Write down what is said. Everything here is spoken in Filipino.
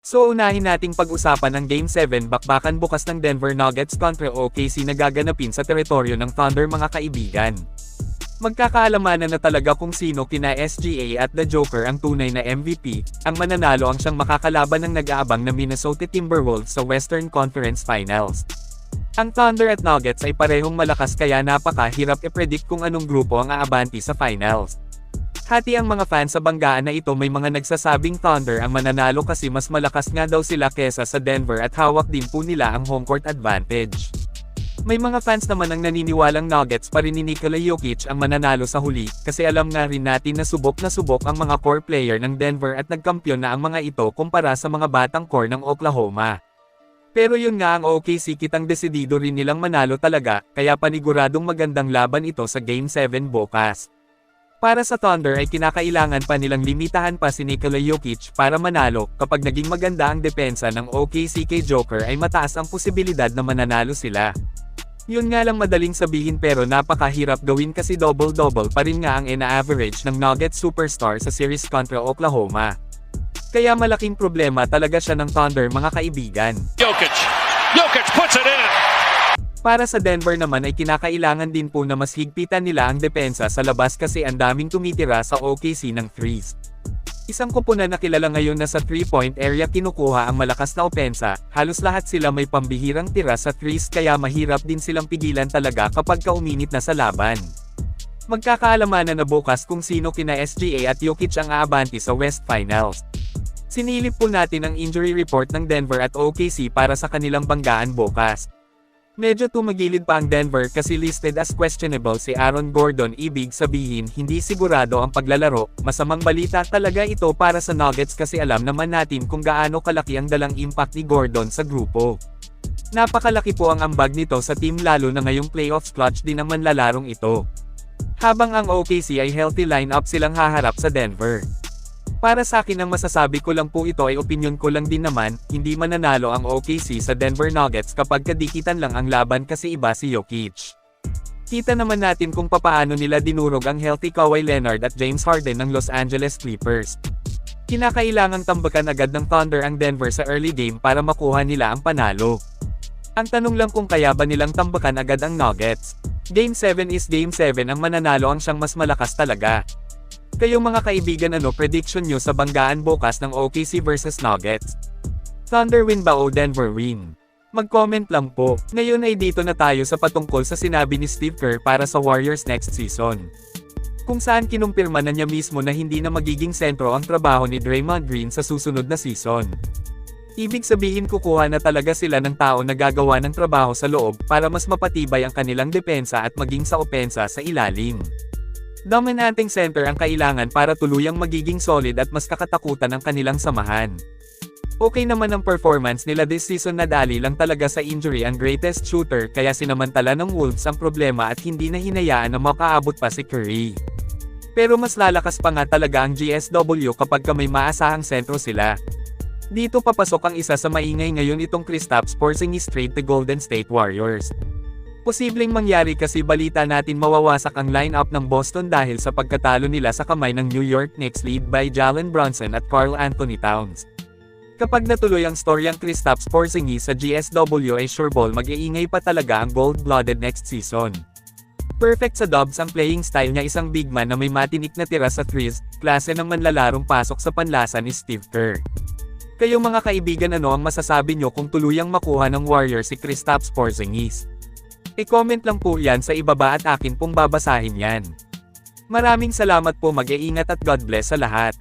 So unahin nating pag-usapan ang Game 7 bakbakan bukas ng Denver Nuggets kontra OKC na gaganapin sa teritoryo ng Thunder mga kaibigan. Magkakaalamanan na talaga kung sino kina SGA at The Joker ang tunay na MVP, ang mananalo ang siyang makakalaban ng nag-aabang na Minnesota Timberwolves sa Western Conference Finals. Ang Thunder at Nuggets ay parehong malakas kaya napakahirap i-predict kung anong grupo ang aabanti sa finals. Hati ang mga fans sa banggaan na ito, may mga nagsasabing Thunder ang mananalo kasi mas malakas nga daw sila kesa sa Denver at hawak din po nila ang home court advantage. May mga fans naman ang naniniwalang Nuggets pa rin ni Nikola Jokic ang mananalo sa huli, kasi alam nga rin natin na subok ang mga core player ng Denver at nagkampiyon na ang mga ito kumpara sa mga batang core ng Oklahoma. Pero yun nga, ang OKC kitang desidido rin nilang manalo talaga, kaya paniguradong magandang laban ito sa Game 7 bukas. Para sa Thunder ay kinakailangan pa nilang limitahan pa si Nikola Jokic para manalo. Kapag naging maganda ang depensa ng OKC kay Joker ay mataas ang posibilidad na mananalo sila. Yun nga lang madaling sabihin pero napakahirap gawin kasi double-double pa rin nga ang ina-average ng Nuggets superstar sa series kontra Oklahoma. Kaya malaking problema talaga siya ng Thunder mga kaibigan. Jokic puts it in! Para sa Denver naman ay kinakailangan din po na mas higpitan nila ang depensa sa labas kasi ang daming tumitira sa OKC ng threes. Isang koponan na kilala ngayon na sa 3-point area kinukuha ang malakas na opensa, halos lahat sila may pambihirang tira sa threes kaya mahirap din silang pigilan talaga kapag kauminit na sa laban. Magkakaalamanan na bukas kung sino kina SGA at Jokic ang aabanti sa West Finals. Sinilip po natin ang injury report ng Denver at OKC para sa kanilang banggaan bukas. Medyo tumagilid pa ang Denver kasi listed as questionable si Aaron Gordon, ibig sabihin hindi sigurado ang paglalaro. Masamang balita talaga ito para sa Nuggets kasi alam naman natin kung gaano kalaki ang dalang impact ni Gordon sa grupo. Napakalaki po ang ambag nito sa team lalo na ngayong playoffs clutch din ang manlalarong ito. Habang ang OKC ay healthy lineup silang haharap sa Denver. Para sa akin ang masasabi ko lang po ito ay opinion ko lang din naman, hindi mananalo ang OKC sa Denver Nuggets kapag kadikitan lang ang laban kasi iba si Jokic. Kita naman natin kung papaano nila dinurog ang healthy Kawhi Leonard at James Harden ng Los Angeles Clippers. Kinakailangang tambakan agad ng Thunder ang Denver sa early game para makuha nila ang panalo. Ang tanong lang kung kaya ba nilang tambakan agad ang Nuggets. Game 7 is Game 7 ang mananalo ang siyang mas malakas talaga. Kayong mga kaibigan, ano prediction nyo sa banggaan bukas ng OKC versus Nuggets? Thunder win ba o Denver win? Mag-comment lang po. Ngayon ay dito na tayo sa patungkol sa sinabi ni Steve Kerr para sa Warriors next season. Kung saan kinumpirma na niya mismo na hindi na magiging sentro ang trabaho ni Draymond Green sa susunod na season. Ibig sabihin kukuha na talaga sila ng tao na gagawa ng trabaho sa loob para mas mapatibay ang kanilang depensa at maging sa opensa sa ilalim. Dominanteng center ang kailangan para tuluyang magiging solid at mas kakatakutan ang kanilang samahan. Okay naman ang performance nila this season, nadali lang talaga sa injury ang greatest shooter kaya sinamantala ng Wolves ang problema at hindi na hinayaan na makaabot pa si Curry. Pero mas lalakas pa nga talaga ang GSW kapag may maasahang sentro sila. Dito papasok ang isa sa maingay ngayon, itong Kristaps Porzingis trade to Golden State Warriors. Posibleng mangyari kasi balita natin mawawasak ang lineup ng Boston dahil sa pagkatalo nila sa kamay ng New York Knicks lead by Jalen Brunson at Karl Anthony Towns. Kapag natuloy ang storyang Kristaps Porzingis sa GSW ay sure ball mag-iingay pa talaga ang gold-blooded next season. Perfect sa Dubs ang playing style niya, isang big man na may matinik na tira sa threes, klase ng manlalarong pasok sa panlasa ni Steve Kerr. Kayong mga kaibigan, ano ang masasabi nyo kung tuluyang makuha ng Warriors si Kristaps Porzingis? I-comment lang po yan sa ibaba at akin pong babasahin yan. Maraming salamat po, mag-iingat at God bless sa lahat.